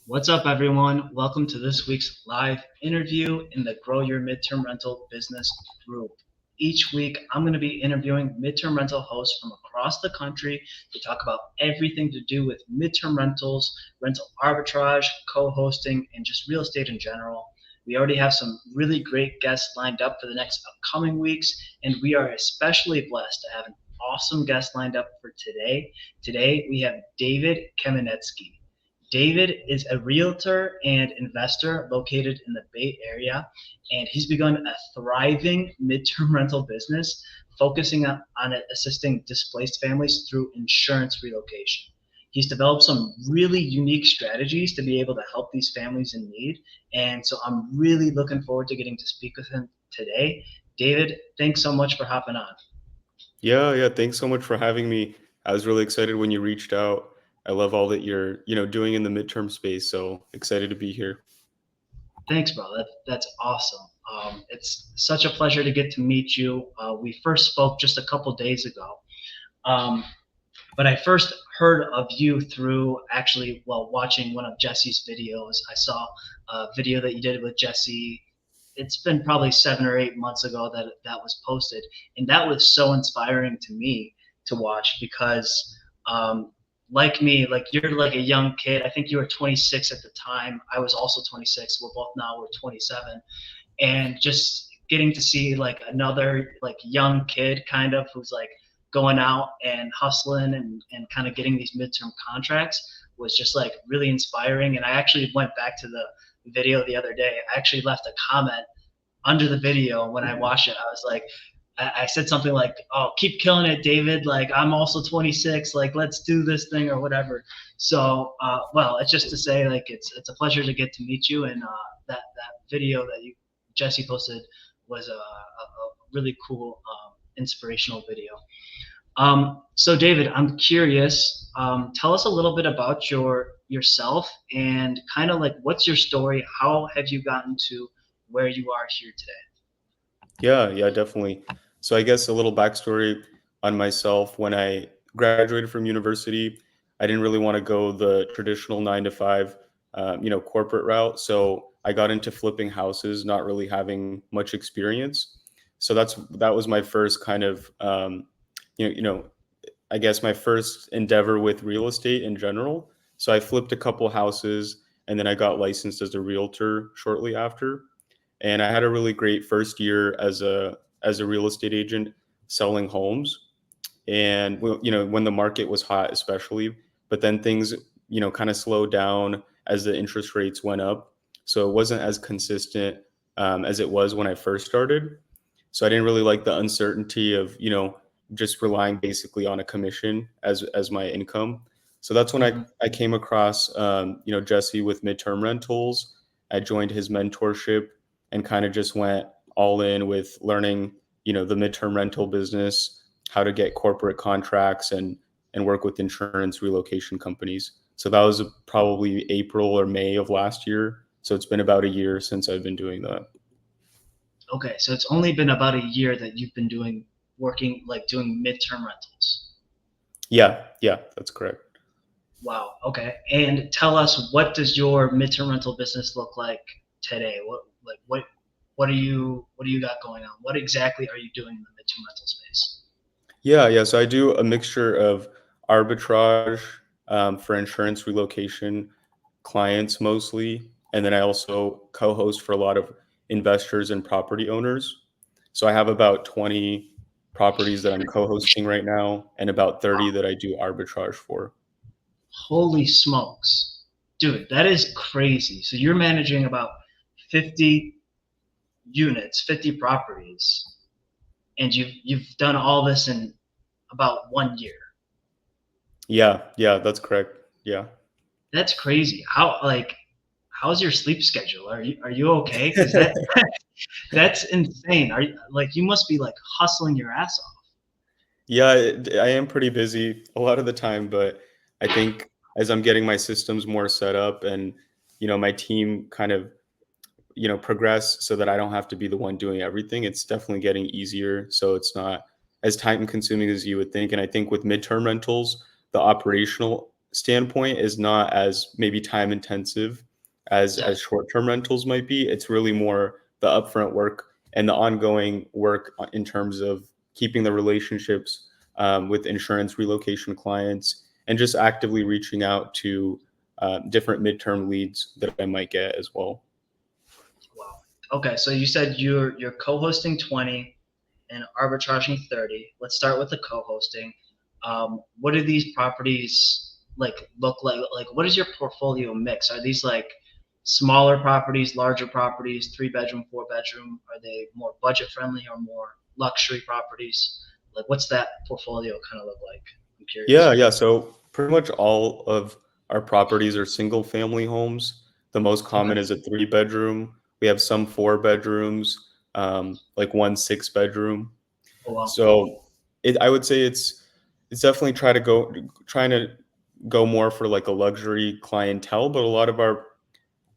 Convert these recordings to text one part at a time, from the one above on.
What's up, everyone? Welcome to this week's live interview in the Grow Your Midterm Rental Business group. Each week, I'm going to be interviewing midterm rental hosts from across the country to talk about everything to do with midterm rentals, rental arbitrage, co hosting, and just real estate in general. We already have some really great guests lined up for the next upcoming weeks, and we are especially blessed to have an awesome guest lined up for today. Today, we have David Kamenetsky. David is a realtor and investor located in the Bay Area, and he's begun a thriving midterm rental business focusing on assisting displaced families through insurance relocation. He's developed some really unique strategies to be able to help these families in need, and so I'm really looking forward to getting to speak with him today. David, thanks so much for hopping on. Yeah. Thanks so much for having me. I was really excited when you reached out. I love all that you're doing in the midterm space. So excited to be here. Thanks, bro. That's awesome. It's such a pleasure to get to meet you. We first spoke just a couple days ago, um, but I first heard of you through actually while watching one of Jesse's videos. I saw a video that you did with Jesse. It's been probably 7 or 8 months ago that that was posted, and that was so inspiring to me to watch because like me, like you're like a young kid. I think you were 26 at the time. I was also 26. We're 27, and just getting to see like another like young kid kind of who's like going out and hustling and kind of getting these midterm contracts was just like really inspiring. And I actually went back to the video the other day. I actually left a comment under the video when I watched it. I was like, I said something like, "Oh, keep killing it, David. Like, I'm also 26. Like, let's do this thing or whatever." So, well, it's just to say, like, it's a pleasure to get to meet you. And that video that you Jesse posted was a really cool, inspirational video. So, David, I'm curious. Tell us a little bit about yourself and kind of like what's your story? How have you gotten to where you are here today? Yeah, definitely. So I guess a little backstory on myself. When I graduated from university, I didn't really want to go the traditional 9 to 5, corporate route. So I got into flipping houses, not really having much experience. So that was my first kind of, you know, I guess my first endeavor with real estate in general. So I flipped a couple houses and then I got licensed as a realtor shortly after. And I had a really great first year as a real estate agent selling homes. And when the market was hot, especially, but then things kind of slowed down as the interest rates went up. So it wasn't as consistent as it was when I first started. So I didn't really like the uncertainty of just relying basically on a commission as my income. So that's when I Mm-hmm. I came across Jesse with midterm rentals. I joined his mentorship and kind of just went all in with learning the midterm rental business, how to get corporate contracts and work with insurance relocation companies. So that was probably April or May of last year. So it's been about a year since I've been doing that. Okay, so it's only been about a year that you've been working, like doing midterm rentals. Yeah, that's correct. Wow. Okay. And tell us, what does your midterm rental business look like today? What do you got going on? What exactly are you doing in the midterm rental space? Yeah. So I do a mixture of arbitrage for insurance relocation clients mostly, and then I also co-host for a lot of investors and property owners. So I have about 20 properties that I'm co-hosting right now, and about 30 that I do arbitrage for. Holy smokes. Dude, that is crazy. So you're managing about 50 units, 50 properties, and you've done all this in about 1 year. Yeah, that's correct. Yeah. That's crazy. How's your sleep schedule? Are you okay? Because that's insane. Are you like you must be like hustling your ass off. Yeah, I am pretty busy a lot of the time, but I think as I'm getting my systems more set up and my team kind of progress so that I don't have to be the one doing everything, it's definitely getting easier. So it's not as time consuming as you would think. And I think with midterm rentals, the operational standpoint is not as maybe time intensive as short-term rentals might be. It's really more the upfront work and the ongoing work in terms of keeping the relationships with insurance relocation clients and just actively reaching out to different midterm leads that I might get as well. Wow. Okay, so you said you're co-hosting 20 and arbitraging 30. Let's start with the co-hosting. What do these properties like look like? Like, what is your portfolio mix? Are these like smaller properties, larger properties, 3 bedroom, 4 bedroom? Are they more budget friendly or more luxury properties? Like, what's that portfolio kind of look like? I'm Yeah, curious. yeah. So pretty much all of our properties are single family homes. The most Okay. common is a 3 bedroom. We have some 4 bedrooms, like one 6 bedroom. Oh, well. So I would say it's definitely trying to go more for like a luxury clientele, but a lot of our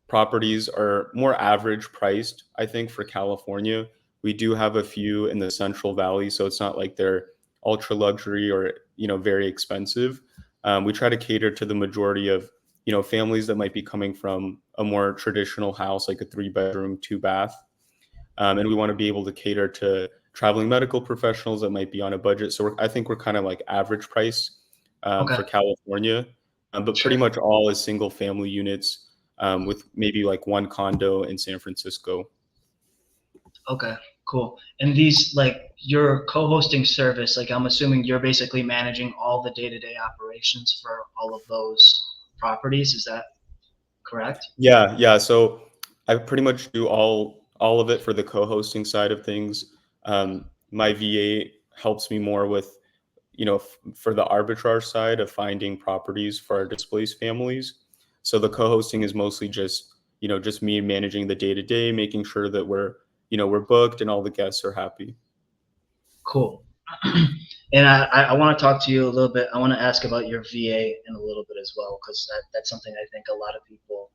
properties are more average priced, I think, for California. We do have a few in the Central Valley, so it's not like they're ultra luxury or very expensive. We try to cater to the majority of families that might be coming from a more traditional house, like a 3 bedroom, 2 bath, and we want to be able to cater to traveling medical professionals that might be on a budget. So I think we're kind of like average price Okay. for California, but pretty Sure. much all is single family units with maybe like one condo in San Francisco. Okay, cool. And these, like, your co-hosting service, like, I'm assuming you're basically managing all the day-to-day operations for all of those properties. Is that correct? Yeah, yeah. So I pretty much do all of it for the co-hosting side of things. My VA helps me more with for the arbitrage side of finding properties for our displaced families. So the co-hosting is mostly just me managing the day to day, making sure that we're booked and all the guests are happy. Cool. And I want to talk to you a little bit. I want to ask about your VA in a little bit as well, because that's something I think a lot of people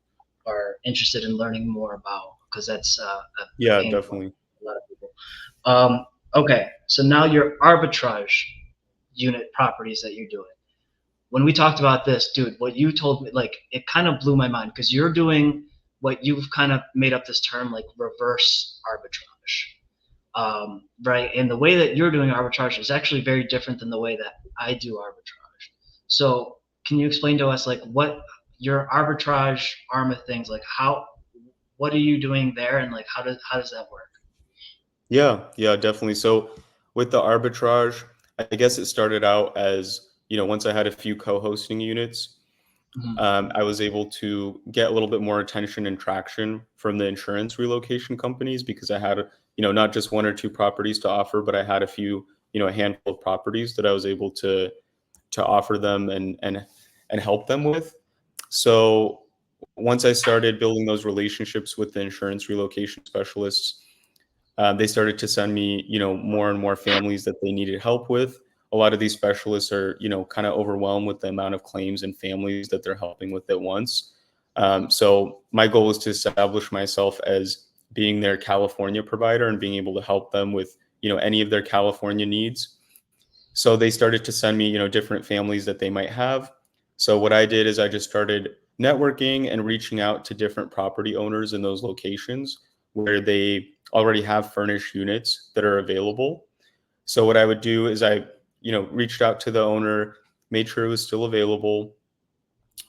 are interested in learning more about, because that's a Yeah, pain point definitely. for a lot of people. Okay, so now your arbitrage unit properties that you're doing. When we talked about this, dude, what you told me, like, it kind of blew my mind because you're doing what you've kind of made up this term, like reverse arbitrage, right? And the way that you're doing arbitrage is actually very different than the way that I do arbitrage. So, can you explain to us, like, what your arbitrage arm of things, like, what are you doing there, and like, how does that work? Yeah, yeah, definitely. So with the arbitrage, I guess it started out as, once I had a few co-hosting units, Mhm. I was able to get a little bit more attention and traction from the insurance relocation companies because I had, not just one or two properties to offer, but I had a handful of properties that I was able to offer them and help them with. So once I started building those relationships with the insurance relocation specialists, they started to send me, more and more families that they needed help with. A lot of these specialists are, kind of overwhelmed with the amount of claims and families that they're helping with at once. So my goal was to establish myself as being their California provider and being able to help them with, any of their California needs. So they started to send me, different families that they might have. So what I did is I just started networking and reaching out to different property owners in those locations where they already have furnished units that are available. So what I would do is I, reached out to the owner, made sure it was still available,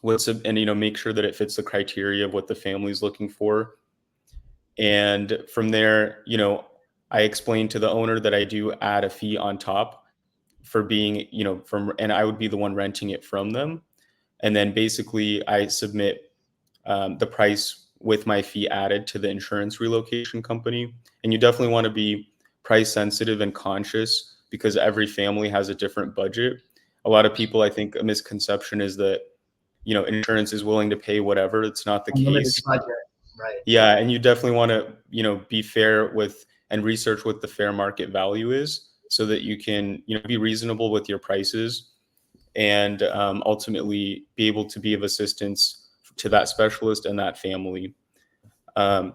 and make sure that it fits the criteria of what the family's looking for. And from there, I explained to the owner that I do add a fee on top for being, and I would be the one renting it from them. And then basically I submit the price with my fee added to the insurance relocation company. And you definitely want to be price sensitive and conscious because every family has a different budget. A lot of people, I think, a misconception is that, insurance is willing to pay whatever. It's not the Unlimited case. budget, right? Yeah, and you definitely want to, be fair with and research what the fair market value is so that you can, be reasonable with your prices and ultimately be able to be of assistance to that specialist and that family. Um,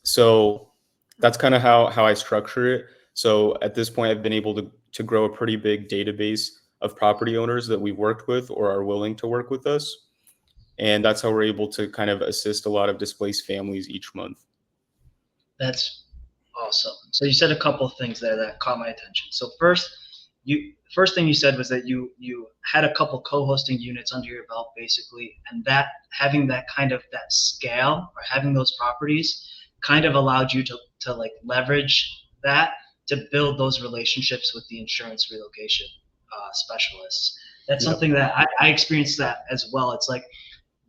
so that's kind of how I structure it. So at this point, I've been able to grow a pretty big database of property owners that we've worked with or are willing to work with us. And that's how we're able to kind of assist a lot of displaced families each month. That's awesome. So you said a couple of things there that caught my attention. So first thing you said was that you had a couple co-hosting units under your belt basically, and that having that kind of that scale or having those properties kind of allowed you to like leverage that to build those relationships with the insurance relocation specialists. That's Yep. something that I experienced that as well. It's like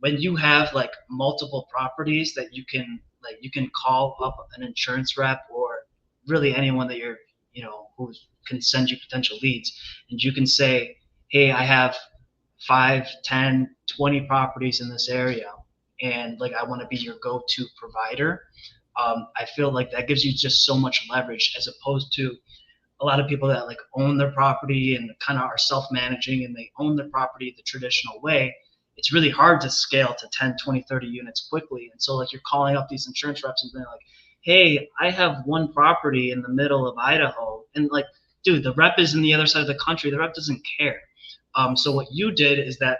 when you have like multiple properties that you can call up an insurance rep or really anyone that you're who can send you potential leads, and you can say, hey, I have 5, 10, 20 properties in this area, and like I want to be your go-to provider. I feel like that gives you just so much leverage as opposed to a lot of people that like own their property and kind of are self-managing and they own their property the traditional way. It's really hard to scale to 10, 20, 30 units quickly. And so like you're calling up these insurance reps and being like, hey, I have one property in the middle of Idaho. And like, dude, the rep is in the other side of the country. The rep doesn't care. So what you did is that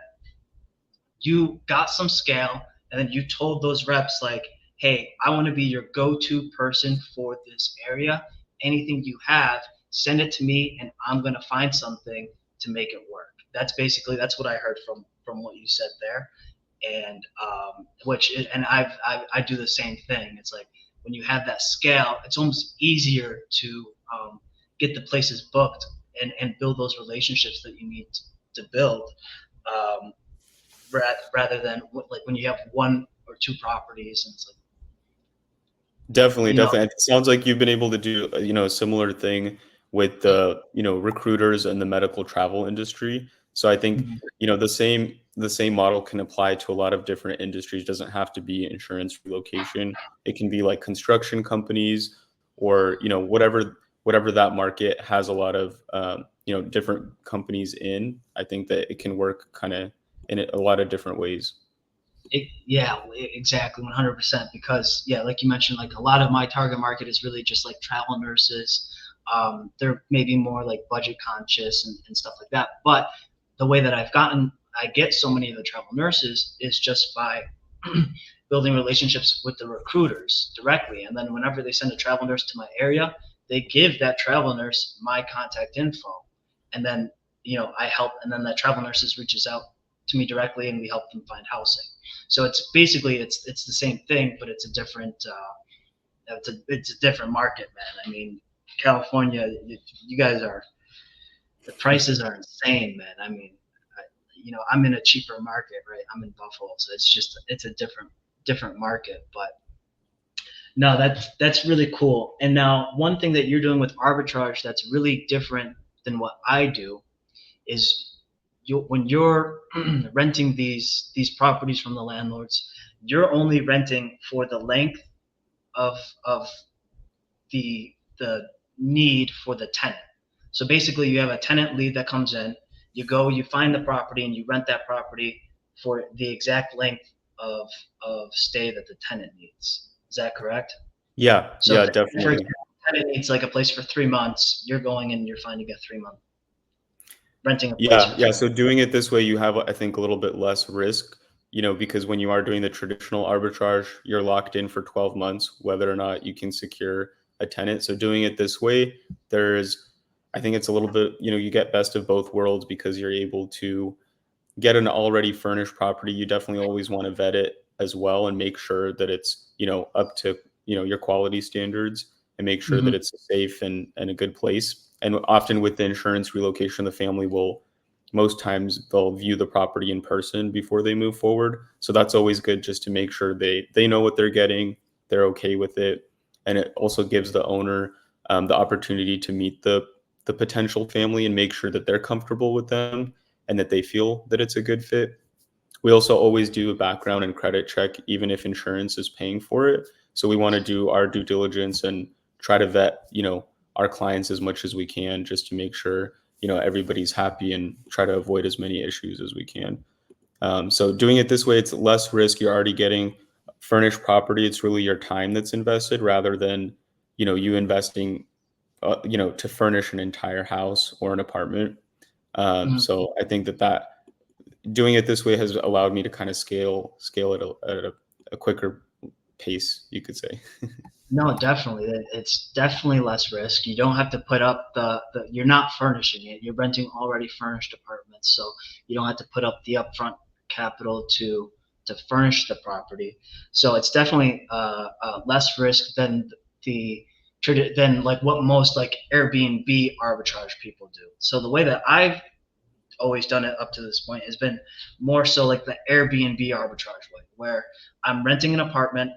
you got some scale and then you told those reps like, hey, I want to be your go-to person for this area. Anything you have, send it to me and I'm going to find something to make it work. That's what I heard from what you said there. And I do the same thing. It's like when you have that scale, it's almost easier to get the places booked and build those relationships that you need to build. Um, rather than like when you have one or two properties and it's like Definitely, you know definitely. It sounds like you've been able to do, a similar thing with the, recruiters and the medical travel industry. So I think, Mhm. the same model can apply to a lot of different industries. It doesn't have to be insurance relocation. It can be like construction companies or, whatever that market has a lot of, different companies in. I think that it can work kind of in a lot of different ways. Yeah, exactly, 100%. Because yeah, like you mentioned, like a lot of my target market is really just like travel nurses. They're maybe more like budget conscious and stuff like that. But the way that I get so many of the travel nurses is just by building relationships with the recruiters directly. And then whenever they send a travel nurse to my area, they give that travel nurse my contact info, and then I help, and then that travel nurses reaches out to me directly, and we help them find housing. So it's basically it's the same thing, but it's a different it's a different market, man. I mean, California, you guys are the prices are insane, man. I mean, I'm in a cheaper market, right? I'm in Buffalo, so it's a different market. But no, that's really cool. And now one thing that you're doing with arbitrage that's really different than what I do is when you're renting these properties from the landlords, you're only renting for the length of the need for the tenant. So basically, you have a tenant lead that comes in. You go, you find the property, and you rent that property for the exact length of stay that the tenant needs. Is that correct? Yeah, So, yeah, for definitely. example, the tenant needs like a place for 3 months. You're going and you're finding a 3 month renting a place Yeah, for yeah. 3 months. So doing it this way, you have, I think, a little bit less risk, because when you are doing the traditional arbitrage, you're locked in for 12 months, whether or not you can secure a tenant. So doing it this way, I think it's a little bit, you get best of both worlds because you're able to get an already furnished property. You definitely always want to vet it as well and make sure that it's, up to, your quality standards and make sure that Mhm. it's safe and a good place. And often with the insurance relocation, the family will most times they'll view the property in person before they move forward. So that's always good just to make sure they know what they're getting, they're okay with it. And it also gives the owner the opportunity to meet the potential family and make sure that they're comfortable with them and that they feel that it's a good fit. We also always do a background and credit check, even if insurance is paying for it. So we want to do our due diligence and try to vet, our clients as much as we can just to make sure, everybody's happy and try to avoid as many issues as we can. So doing it this way, it's less risk. You're already getting furnished property. It's really your time that's invested rather than, you investing, to furnish an entire house or an apartment. Mhm. So I think that doing it this way has allowed me to kind of scale it at a quicker pace, you could say. No, definitely. It's definitely less risk. You don't have to put up you're not furnishing it. You're renting already furnished apartments, so you don't have to put up the upfront capital to furnish the property. So it's definitely less risk than the than like what most like Airbnb arbitrage people do. So the way that I've always done it up to this point has been more so like the Airbnb arbitrage way, where I'm renting an apartment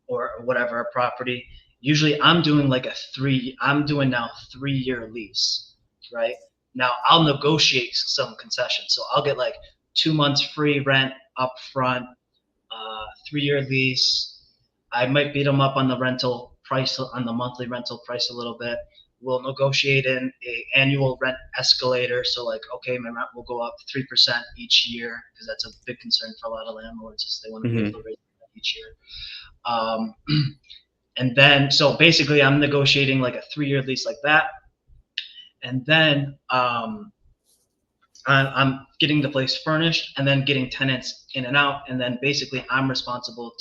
or whatever, a property. Usually I'm doing now 3 year lease, right? Now I'll negotiate some concessions. So I'll get like 2 months free rent up front, 3 year lease. I might beat them up on the rental price, on the monthly rental price a little bit. We'll negotiate in a annual rent escalator. So like, okay, my rent will go up 3% each year, because that's a big concern for a lot of landlords, is they want to be able Hmm. to raise rent each year. Um, and then, so basically, I'm negotiating like a 3 year lease like that. And then I'm getting the place furnished and then getting tenants in and out. And then basically, I'm responsible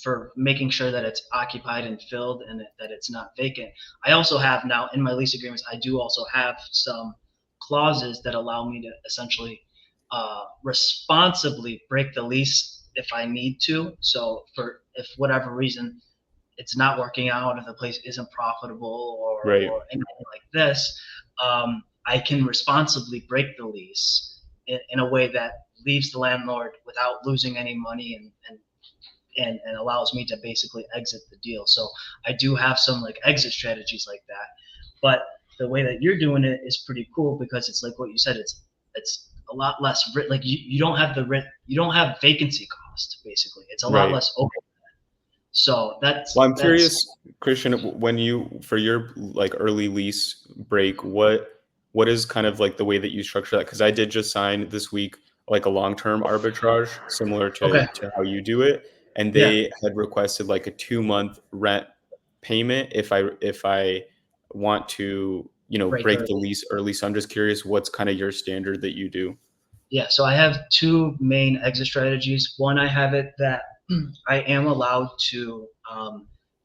for making sure that it's occupied and filled, and that it's not vacant. I also have now in my lease agreements, I do also have some clauses that allow me to essentially responsibly break the lease if I need to. So for if whatever reason it's not working out, if the place isn't profitable, Right. or anything like this, I can responsibly break the lease in a way that leaves the landlord without losing any money, and allows me to basically exit the deal. So I do have some like exit strategies like that. But the way that you're doing it is pretty cool, because it's like what you said. It's a lot less like you don't have you don't have vacancy cost. Basically, it's a lot Right. less open. So Well, I'm that's curious, Christian, when you for your like early lease break, what is kind of like the way that you structure that? Because I did just sign this week like a long-term arbitrage similar okay. to how you do it, and Yeah, they had requested like a 2-month rent payment if I want to, break break the early. lease early. So I'm just curious, what's kind of your standard that you do? Yeah, so I have two main exit strategies. One, I have it that I am allowed to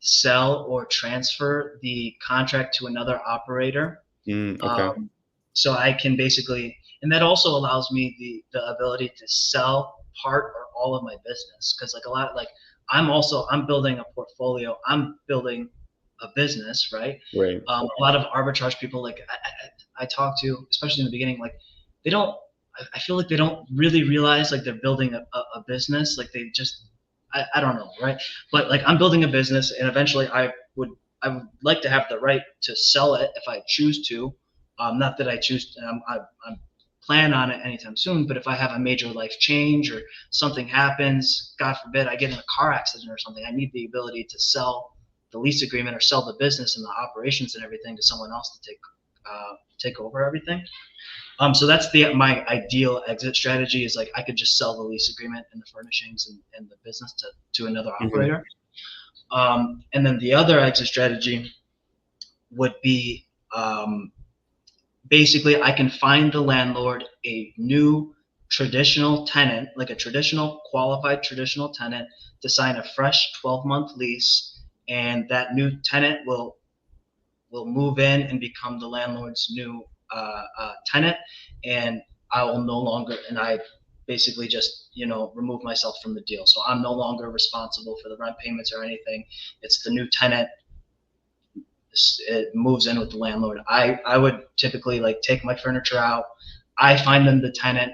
sell or transfer the contract to another operator. Okay. Um, so I can basically, and that also allows me the ability to sell part or all of my business, because like a lot, like I'm building a portfolio. I'm building a business, right? Right. A lot of arbitrage people, like I talk to, especially in the beginning, like they don't. I feel like they don't really realize like they're building a business. Like they just, I don't know, right? But like I'm building a business, and eventually I would like to have the right to sell it if I choose to. Not that I choose. I'm plan on it anytime soon. But if I have a major life change, or something happens, God forbid, I get in a car accident or something, I need the ability to sell the lease agreement or sell the business and the operations and everything to someone else to take over everything. So that's my ideal exit strategy, is like I could just sell the lease agreement and the furnishings and the business to another Hmm. operator. And then the other exit strategy would be, basically I can find the landlord a new traditional tenant, like a traditional qualified traditional tenant, to sign a fresh 12-month lease, and that new tenant will move in and become the landlord's new tenant, and I will no longer, and I basically just remove myself from the deal. So I'm no longer responsible for the rent payments or anything. It's the new tenant. It moves in with the landlord. I would typically like take my furniture out. I find them the tenant,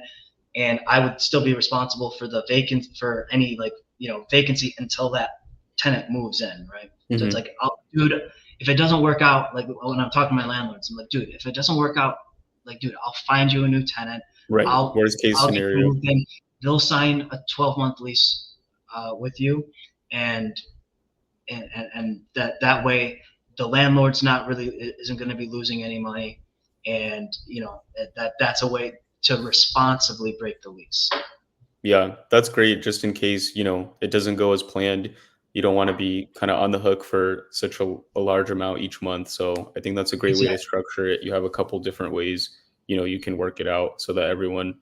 and I would still be responsible for the vacant for any like vacancy until that tenant moves in, right? So it's Hmm. like, dude, if it doesn't work out, like when I'm talking to my landlords, I'm like, dude, if it doesn't work out, like, dude, I'll find you a new tenant. Right. I'll Worst case I'll get you scenario. moved in. They'll sign a 12-month lease with you, and and that way the landlord's not really isn't going to be losing any money, and that's a way to responsibly break the lease. Yeah, that's great. Just in case, it doesn't go as planned, You don't want to be kind of on the hook for such a large amount each month. So I think that's a great way to Exactly. structure it. You have a couple different ways, you can work it out so that everyone,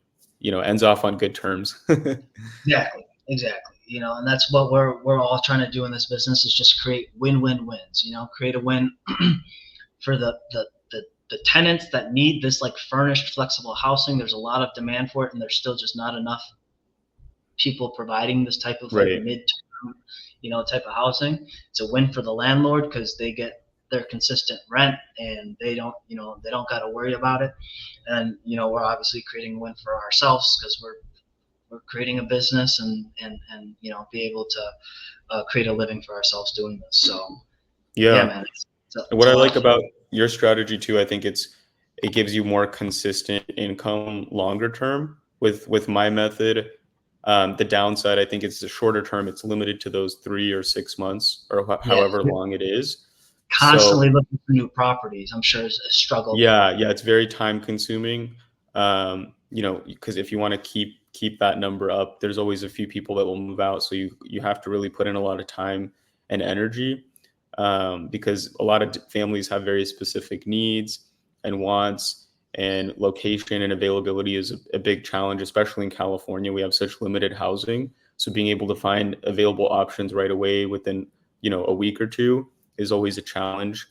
ends off on good terms. Exactly. Exactly. And that's what we're all trying to do in this business is just create win-win-wins. Create a win for the tenants that need this like furnished, flexible housing. There's a lot of demand for it, and there's still just not enough people providing this type of like Right. mid-term, type of housing. It's a win for the landlord because they get their consistent rent and they don't got to worry about it. And we're obviously creating a win for ourselves because we're creating a business and be able to create a living for ourselves doing this. So yeah, Yeah. man, And it's what a I lot like of fun. about your strategy too, I think it gives you more consistent income longer term. With my method, the downside, I think it's the shorter term. It's limited to those 3 or 6 months, or Yeah, however long it is. So constantly looking for new properties. I'm sure is a struggle for you. yeah, it's very time consuming. Because if you want to keep that number up, there's always a few people that will move out, so you have to really put in a lot of time and energy, because a lot of families have very specific needs and wants, and location and availability is a big challenge, especially in California. We have such limited housing, so being able to find available options right away within a week or two is always a challenge.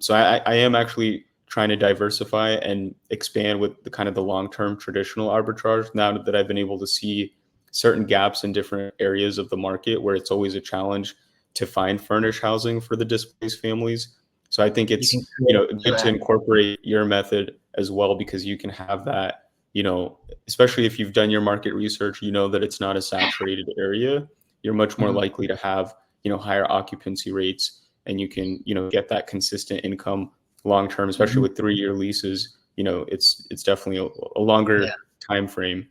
So I am actually trying to diversify and expand with the kind of the long-term traditional arbitrage now that I've been able to see certain gaps in different areas of the market where it's always a challenge to find furnished housing for the displaced families. So I think You can it's, create good to strategy. incorporate your method as well, because you can have that, especially if you've done your market research, that it's not a saturated area. You're much more Mhm. likely to have, higher occupancy rates, and you can, get that consistent income long term, especially Mhm. with 3-year leases. It's definitely a Yeah. longer time frame.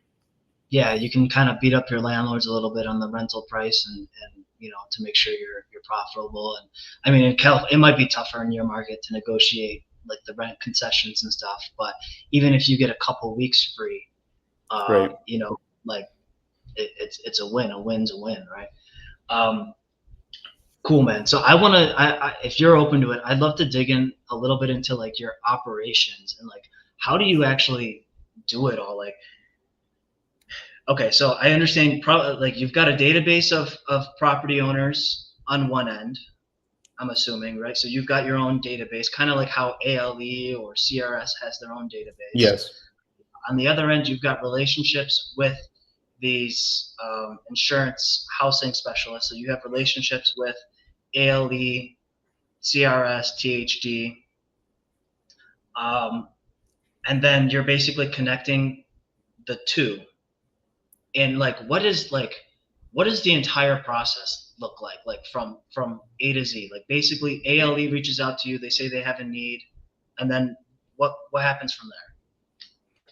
Yeah, you can kind of beat up your landlords a little bit on the rental price and to make sure you're profitable. And I mean, it might be tougher in your market to negotiate like the rent concessions and stuff, but even if you get a couple weeks free, Right. like it's a win. A win's a win, right? Um, cool, man. So if you're open to it, I'd love to dig in a little bit into like your operations and like how do you actually do it all? Like, okay, so I understand like you've got a database of property owners on one end, I'm assuming, right? So you've got your own database, kind of like how ALE or CRS has their own database. Yes. On the other end, you've got relationships with these insurance housing specialists. So you have relationships with ALE, CRS, THD, um, and then you're basically connecting the two. And what does the entire process look like from A to Z? Like basically ALE reaches out to you, they say they have a need, and then what happens from there?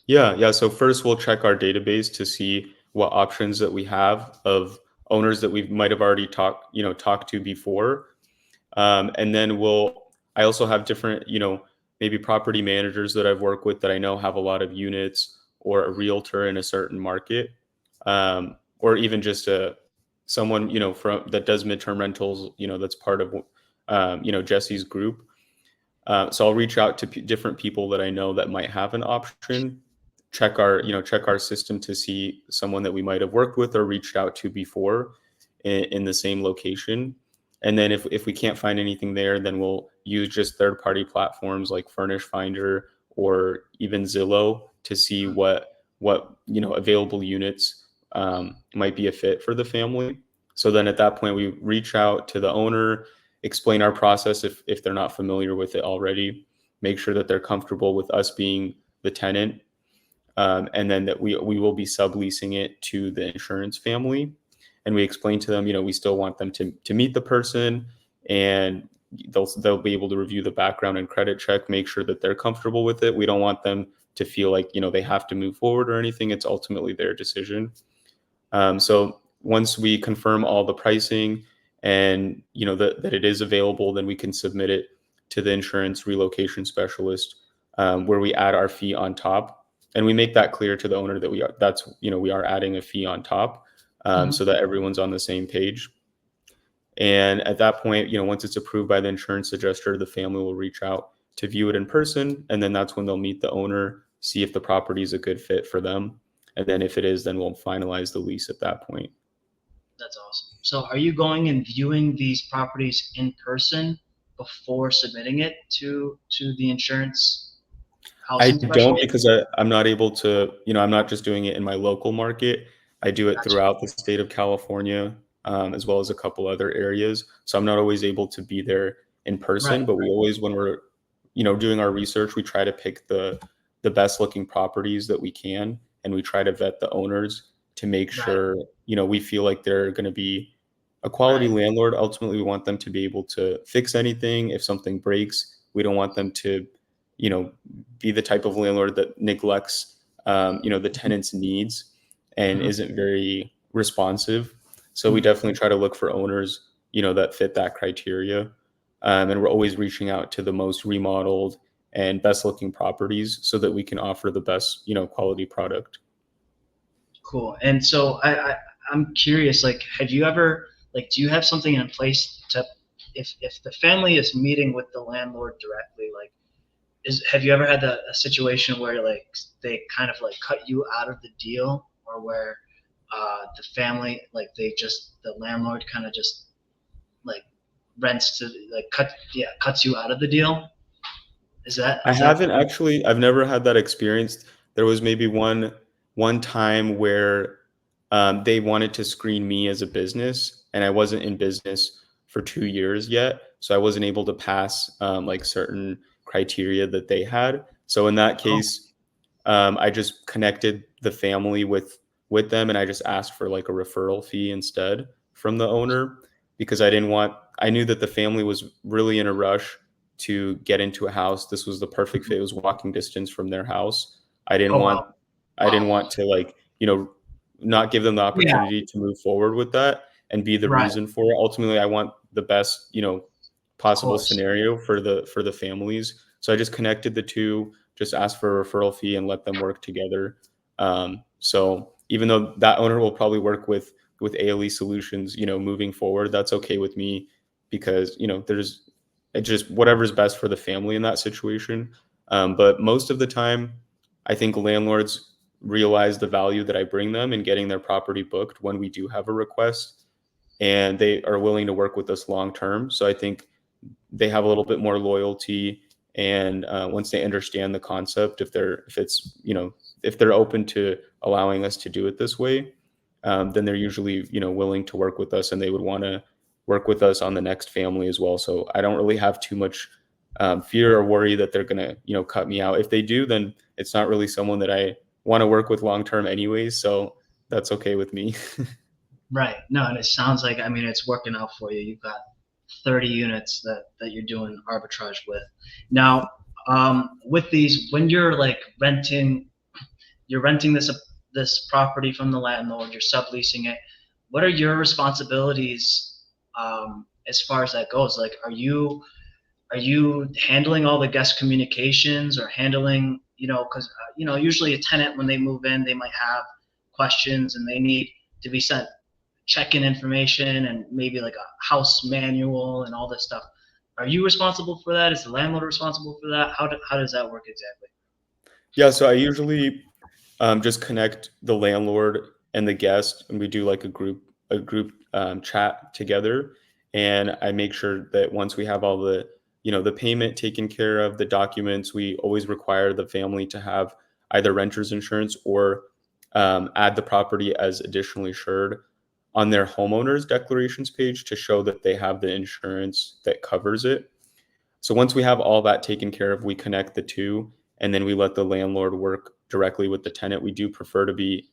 Yeah, yeah. So first, we'll check our database to see what options that we have of owners that we might have already talked to before. And then I also have different, maybe property managers that I've worked with that I know have a lot of units, or a realtor in a certain market, or even just someone, from that does midterm rentals, that's part of, Jesse's group. So I'll reach out to different people that I know that might have an option, check our system to see someone that we might have worked with or reached out to before in the same location. And then if we can't find anything there, then we'll use just third party platforms like Furnish Finder or even Zillow to see what available units might be a fit for the family. So then at that point, we reach out to the owner, explain our process if they're not familiar with it already, make sure that they're comfortable with us being the tenant, and then that we will be subleasing it to the insurance family. And we explain to them, we still want them to meet the person, and they'll be able to review the background and credit check, make sure that they're comfortable with it. We don't want them to feel like they have to move forward or anything. It's ultimately their decision. So once we confirm all the pricing and that it is available, then we can submit it to the insurance relocation specialist, where we add our fee on top, and we make that clear to the owner that we are adding a fee on top, Mhm. so that everyone's on the same page. And at that point, once it's approved by the insurance adjuster, the family will reach out to view it in person. And then that's when they'll meet the owner, see if the property is a good fit for them. And then if it is, then we'll finalize the lease at that point. That's awesome. So are you going and viewing these properties in person before submitting it to the insurance I housing don't, specialist? because I'm not able to, I'm not just doing it in my local market. I do it Gotcha. throughout the state of California, as well as a couple other areas. So I'm not always able to be there in Right, person, but we always, when we're, doing our research, we try to pick the best looking properties that we can, and we try to vet the owners to make right, sure, we feel like they're going to be a quality right, landlord. Ultimately, we want them to be able to fix anything. If something breaks, we don't want them to, you know, be the type of landlord that neglects, the tenant's needs and mhm, isn't very responsive. So we mhm. definitely try to look for owners, that fit that criteria. And we're always reaching out to the most remodeled and best looking properties so that we can offer the best, quality product. Cool. And so I'm curious, like, have you ever, like, do you have something in place to, if the family is meeting with the landlord directly, like, have you ever had a situation where like they kind of like cut you out of the deal, or where the family, like, the landlord kind of just like rents to like cuts you out of the deal? I Is that haven't actually. I've never had that experience. There was maybe one time where they wanted to screen me as a business, and I wasn't in business for 2 years yet, so I wasn't able to pass like certain criteria that they had. So in that oh, case, I just connected the family with them, and I just asked for like a referral fee instead from the owner because I didn't want. I knew that the family was really in a rush to get into a house. This was the perfect mhm. fit. It was walking distance from their house. I didn't Oh want. wow, I wow, didn't want to like not give them the yeah, opportunity to move forward with that and be the right, reason for it. Ultimately, I want the best of possible course, scenario for the families. So I just connected the two, just asked for a referral fee and let them work together. So even though that owner will probably work with ALE solutions, moving forward, that's okay with me because there's it just whatever's best for the family in that situation. But most of the time, I think landlords realize the value that I bring them in getting their property booked when we do have a request, and they are willing to work with us long term. So I think they have a little bit more loyalty, and once they understand the concept, if they're open to allowing us to do it this way, then they're usually willing to work with us, and they would want to work with us on the next family as well. So I don't really have too much fear or worry that they're gonna cut me out. If they do, then it's not really someone that I want to work with long term anyways, so that's okay with me. right. No, and it sounds like, I mean, it's working out for you. You've got 30 units that you're doing arbitrage with. Now, with these, when you're like you're renting this property from the landlord, you're subleasing it. What are your responsibilities as far as that goes? Like, are you handling all the guest communications, or handling, because usually a tenant, when they move in, they might have questions and they need to be sent check-in information and maybe like a house manual and all this stuff. Are you responsible for that? Is the landlord responsible for that? How does that work exactly? Yeah, so I usually just connect the landlord and the guest, and we do like a group chat together. And I make sure that once we have all the payment taken care of, the documents, we always require the family to have either renter's insurance or add the property as additionally insured on their homeowner's declarations page to show that they have the insurance that covers it. So once we have all that taken care of, we connect the two, and then we let the landlord work directly with the tenant. We do prefer to be,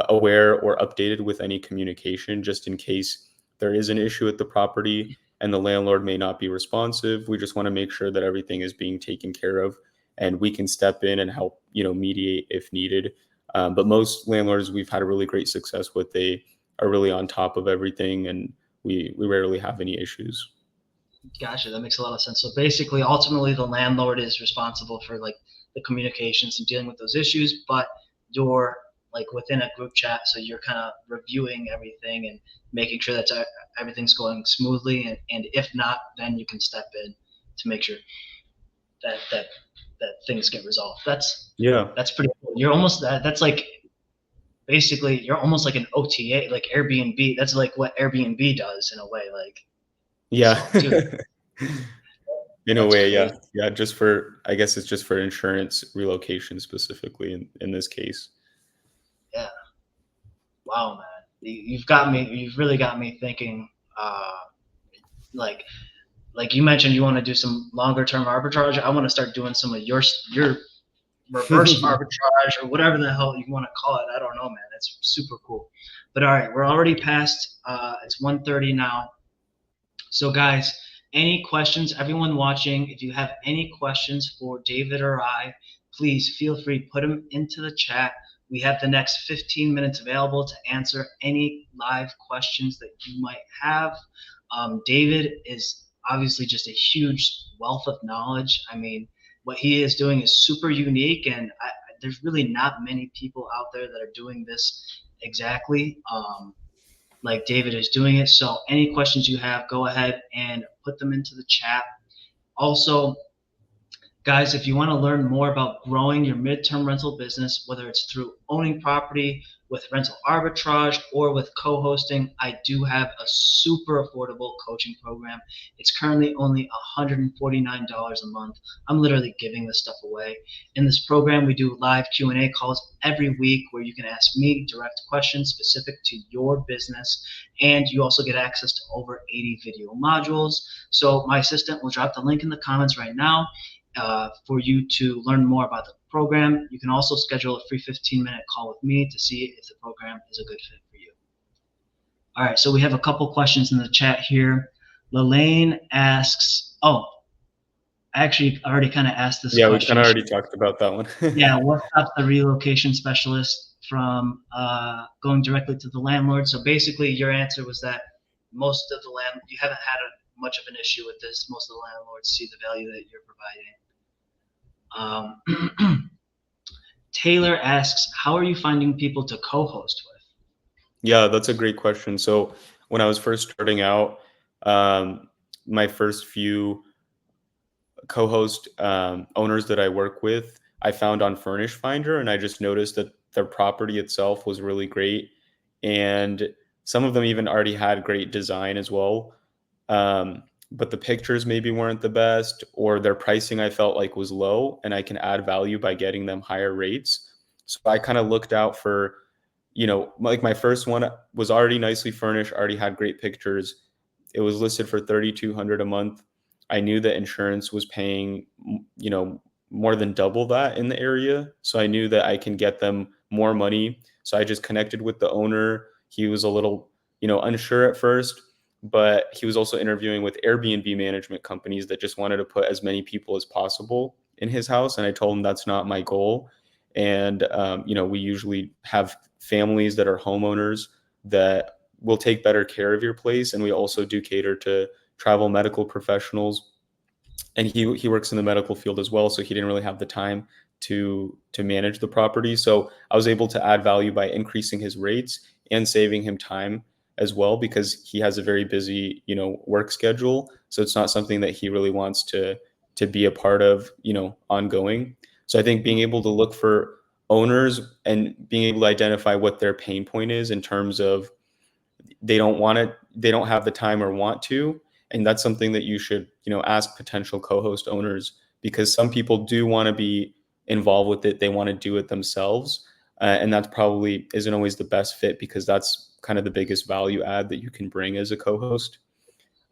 aware or updated with any communication, just in case there is an issue at the property and the landlord may not be responsive. We just want to make sure that everything is being taken care of, and we can step in and help, mediate if needed. But most landlords we've had a really great success with. They are really on top of everything, and we rarely have any issues. Gotcha. That makes a lot of sense. So basically, ultimately, the landlord is responsible for like the communications and dealing with those issues, but your like within a group chat, so you're kind of reviewing everything and making sure that everything's going smoothly, and if not, then you can step in to make sure that things get resolved. Yeah. That's pretty cool. You're almost that's like basically you're almost like an OTA, like Airbnb. That's like what Airbnb does in a way. Like, Yeah. so, dude, In a that's way, yeah. crazy. Yeah, just for, I guess it's just for insurance relocation specifically in this case. Yeah. Wow, man. You've got me. You've really got me thinking. Like, like you mentioned, you want to do some longer term arbitrage. I want to start doing some of your reverse arbitrage or whatever the hell you want to call it. I don't know, man. It's super cool. But all right, we're already past. It's 1:30 now. So, guys, any questions? Everyone watching, if you have any questions for David or I, please feel free to put them into the chat. We have the next 15 minutes available to answer any live questions that you might have. David is obviously just a huge wealth of knowledge. I mean, what he is doing is super unique, and there's really not many people out there that are doing this exactly. Like David is doing it. So any questions you have, go ahead and put them into the chat. Also, guys, if you want to learn more about growing your midterm rental business, whether it's through owning property with rental arbitrage or with co-hosting, I do have a super affordable coaching program. It's currently only $149 a month. I'm literally giving this stuff away. In this program, we do live Q&A calls every week where you can ask me direct questions specific to your business, and you also get access to over 80 video modules. So my assistant will drop the link in the comments right now for you to learn more about the program. You can also schedule a free 15-minute call with me to see if the program is a good fit for you. All right, so we have a couple questions in the chat here. Lelaine asks, oh, I actually already kind of asked this Yeah, we kind question. of already talked about that one. Yeah, what stops the relocation specialist from going directly to the landlord? So basically, your answer was that most of the you haven't had much of an issue with this. Most of the landlords see the value that you're providing. Taylor asks, how are you finding people to co-host with? Yeah, that's a great question. So when I was first starting out, my first few co-host owners that I work with, I found on Furnish Finder, and I just noticed that their property itself was really great, and some of them even already had great design as well. But the pictures maybe weren't the best, or their pricing I felt like was low, and I can add value by getting them higher rates. So I kind of looked out for, like my first one was already nicely furnished, already had great pictures. It was listed for 3,200 a month. I knew that insurance was paying, more than double that in the area. So I knew that I can get them more money. So I just connected with the owner. He was a little, unsure at first, but he was also interviewing with Airbnb management companies that just wanted to put as many people as possible in his house. And I told him that's not my goal. And, we usually have families that are homeowners that will take better care of your place. And we also do cater to travel medical professionals. And he works in the medical field as well. So he didn't really have the time to manage the property. So I was able to add value by increasing his rates and saving him time as well, because he has a very busy, work schedule. So it's not something that he really wants to be a part of, ongoing. So I think being able to look for owners and being able to identify what their pain point is in terms of they don't have the time or want to, and that's something that you should, ask potential co-host owners, because some people do want to be involved with it, they want to do it themselves, and that probably isn't always the best fit, because that's kind of the biggest value add that you can bring as a co-host.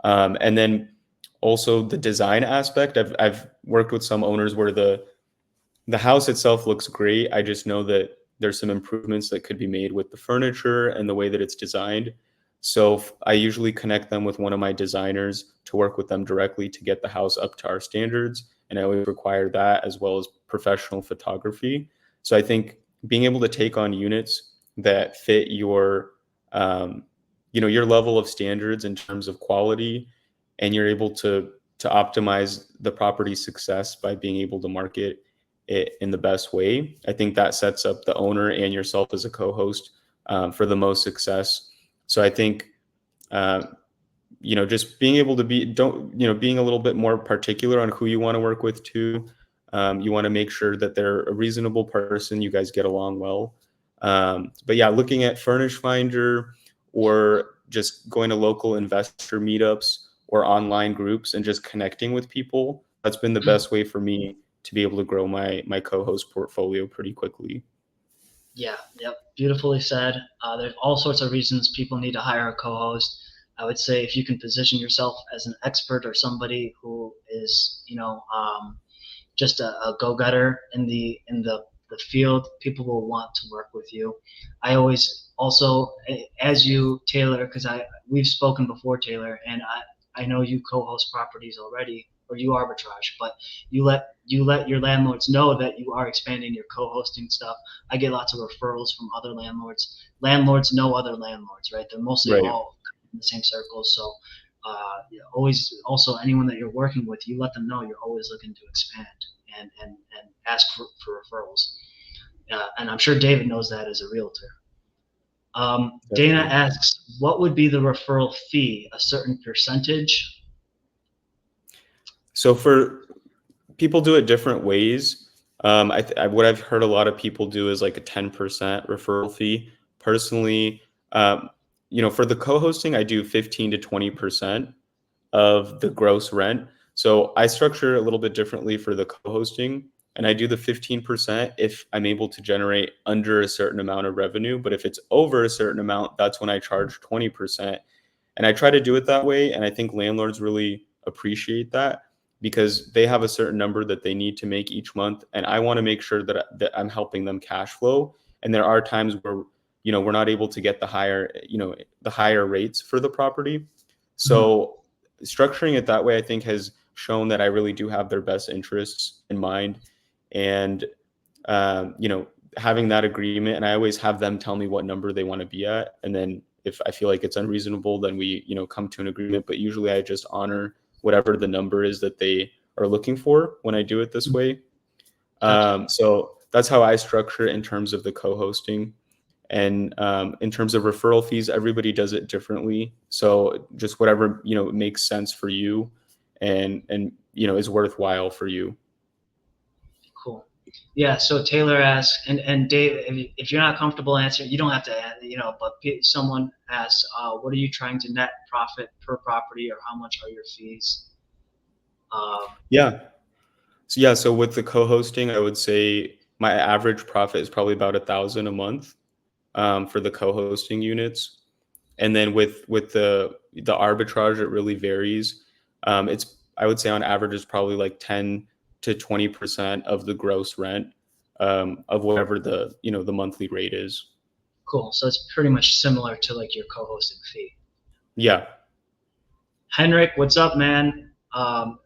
And then also the design aspect, I've worked with some owners where the house itself looks great. I just know that there's some improvements that could be made with the furniture and the way that it's designed. So I usually connect them with one of my designers to work with them directly to get the house up to our standards. And I always require that, as well as professional photography. So I think being able to take on units that fit your level of standards in terms of quality, and you're able to optimize the property's success by being able to market it in the best way. I think that sets up the owner and yourself as a co-host for the most success. So I think uh, just being able to being a little bit more particular on who you want to work with too. You want to make sure that they're a reasonable person, you guys get along well. But yeah, looking at Furnish Finder or just going to local investor meetups or online groups and just connecting with people, that's been the best way for me to be able to grow my co-host portfolio pretty quickly. Yeah, yep, beautifully said. There's all sorts of reasons people need to hire a co-host. I would say if you can position yourself as an expert or somebody who is, just a go-getter in the field, people will want to work with you. I always also, as you, Taylor, because we've spoken before, Taylor, and I know you co-host properties already, or you arbitrage, but you let your landlords know that you are expanding your co-hosting stuff. I get lots of referrals from other landlords. Landlords know other landlords, right? They're mostly Right. all in the same circles. So always, also anyone that you're working with, you let them know you're always looking to expand and ask for referrals. And I'm sure David knows that as a realtor. Dana Definitely. asks, what would be the referral fee? A certain percentage? So for people do it different ways. What I've heard a lot of people do is like a 10% referral fee. Personally, for the co-hosting, I do 15 to 20% of the gross rent. So I structure it a little bit differently for the co-hosting, and I do the 15% if I'm able to generate under a certain amount of revenue. But if it's over a certain amount, that's when I charge 20%. And I try to do it that way. And I think landlords really appreciate that because they have a certain number that they need to make each month. And I want to make sure that I'm helping them cash flow. And there are times where, we're not able to get the higher rates for the property. Mhm. So structuring it that way, I think has shown that I really do have their best interests in mind. And, having that agreement, and I always have them tell me what number they want to be at. And then if I feel like it's unreasonable, then we, come to an agreement. But usually I just honor whatever the number is that they are looking for when I do it this way. Gotcha. So that's how I structure it in terms of the co-hosting. And in terms of referral fees, everybody does it differently. So just whatever, makes sense for you and is worthwhile for you. Cool. Yeah. So Taylor asks, and Dave, if you're not comfortable answering, you don't have to, but someone asks, what are you trying to net profit per property, or how much are your fees? Um, Yeah. So with the co-hosting, I would say my average profit is probably about 1,000 a month for the co-hosting units. And then with the arbitrage, it really varies. It's I would say on average is probably like 10 to 20% of the gross rent of whatever the monthly rate is. cool. So it's pretty much similar to like your co-hosting fee. Yeah. Henrik, what's up, man?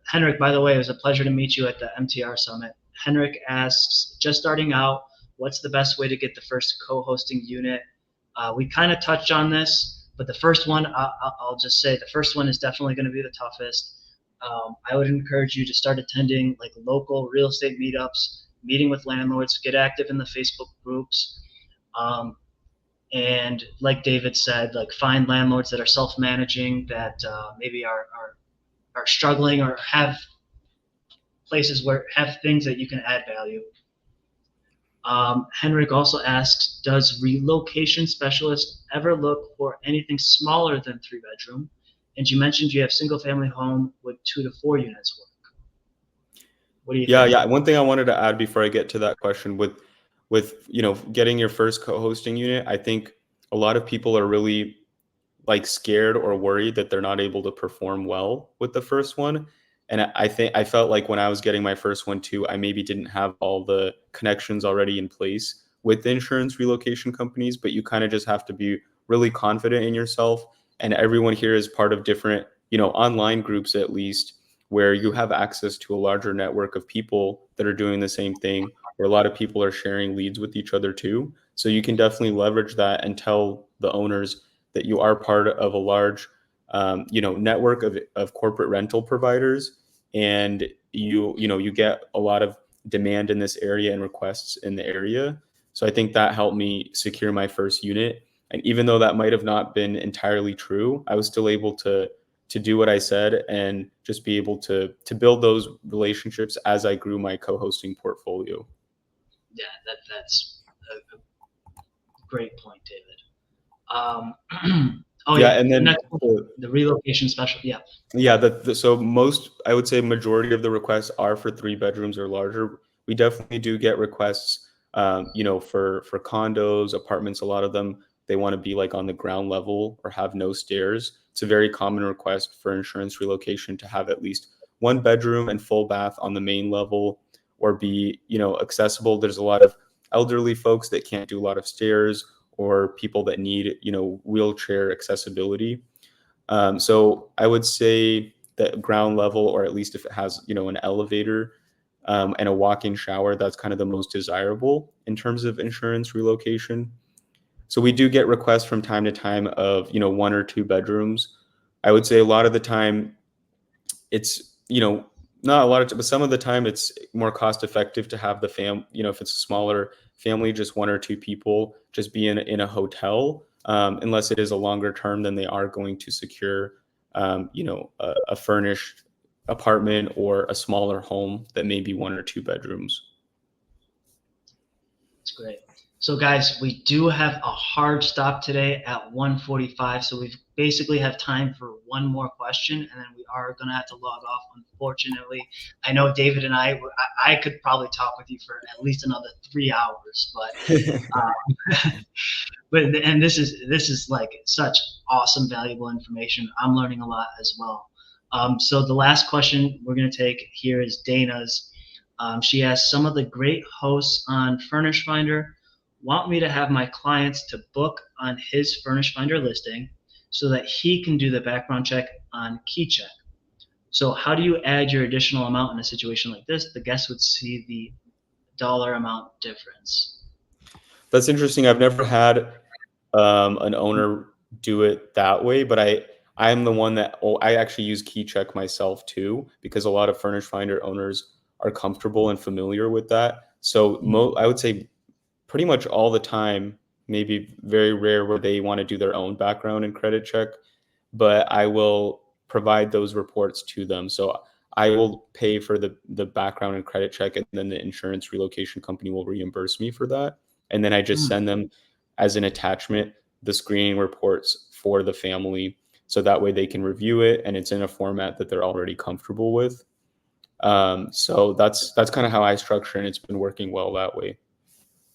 Henrik, by the way, it was a pleasure to meet you at the MTR Summit. Henrik asks, just starting out, what's the best way to get the first co-hosting unit? We kind of touched on this, but the first one, I'll just say the first one is definitely going to be the toughest. I would encourage you to start attending like local real estate meetups, meeting with landlords, get active in the Facebook groups. Um, and like David said, like find landlords that are self-managing, that maybe are struggling or have places where have things that you can add value. Henrik also asks, does relocation specialist ever look for anything smaller than 3 bedroom? And you mentioned you have single family home with 2 to 4 units work. What do you Yeah, think? yeah. One thing I wanted to add before I get to that question with getting your first co-hosting unit, I think a lot of people are really like scared or worried that they're not able to perform well with the first one. And I think I felt like when I was getting my first one too, I maybe didn't have all the connections already in place with the insurance relocation companies, but you kind of just have to be really confident in yourself. And everyone here is part of different, online groups at least, where you have access to a larger network of people that are doing the same thing, where a lot of people are sharing leads with each other too. So you can definitely leverage that and tell the owners that you are part of a large, network of corporate rental providers, and you get a lot of demand in this area and requests in the area. So I think that helped me secure my first unit. And even though that might have not been entirely true, I was still able to do what I said and just be able to build those relationships as I grew my co-hosting portfolio. Yeah, that's a great point, David. Oh Yeah, yeah, and the then next one, the relocation special. Yeah, yeah, so most, I would say majority of the requests are for 3 bedrooms or larger. We definitely do get requests, for condos, apartments. A lot of them, they want to be like on the ground level or have no stairs. It's a very common request for insurance relocation to have at least 1 bedroom and full bath on the main level, or be, accessible. There's a lot of elderly folks that can't do a lot of stairs, or people that need, wheelchair accessibility. So I would say that ground level, or at least if it has, an elevator, and a walk-in shower, that's kind of the most desirable in terms of insurance relocation. So we do get requests from time to time of, 1 or 2 bedrooms. I would say a lot of the time it's, not a lot of time, but some of the time it's more cost effective to have the if it's a smaller family, just 1 or 2 people, just be in a hotel, unless it is a longer term, then they are going to secure, a furnished apartment or a smaller home that may be 1 or 2 bedrooms. that's great. So guys, we do have a hard stop today at 1:45, so we basically have time for one more question, and then we are going to have to log off, unfortunately. I know David and I could probably talk with you for at least another 3 hours, and this is like such awesome, valuable information. I'm learning a lot as well. So the last question we're going to take here is Dana's. She asks, some of the great hosts on Furnish Finder want me to have my clients to book on his Furnish Finder listing so that he can do the background check on KeyCheck. So how do you add your additional amount in a situation like this? The guest would see the dollar amount difference. That's interesting. I've never had an owner do it that way, but I'm the one that, I actually use KeyCheck myself too, because a lot of Furnish Finder owners are comfortable and familiar with that. So I would say pretty much all the time, maybe very rare where they want to do their own background and credit check, but I will provide those reports to them. So I will pay for the background and credit check, and then the insurance relocation company will reimburse me for that. And then I just send them as an attachment the screening reports for the family, so that way they can review it and it's in a format that they're already comfortable with. So that's kind of how I structure, and it's been working well that way.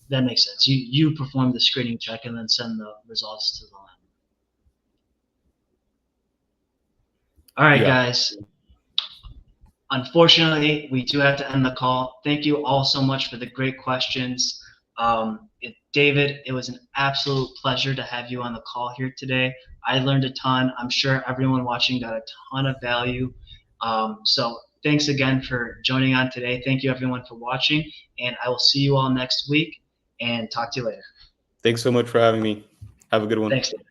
That makes sense. You perform the screening check and then send the results to the lab. All right, Yeah. guys. Unfortunately, we do have to end the call. Thank you all so much for the great questions. David, it was an absolute pleasure to have you on the call here today. I learned a ton. I'm sure everyone watching got a ton of value. So thanks again for joining on today. Thank you everyone for watching, and I will see you all next week and talk to you later. Thanks so much for having me. Have a good one. Thanks, David.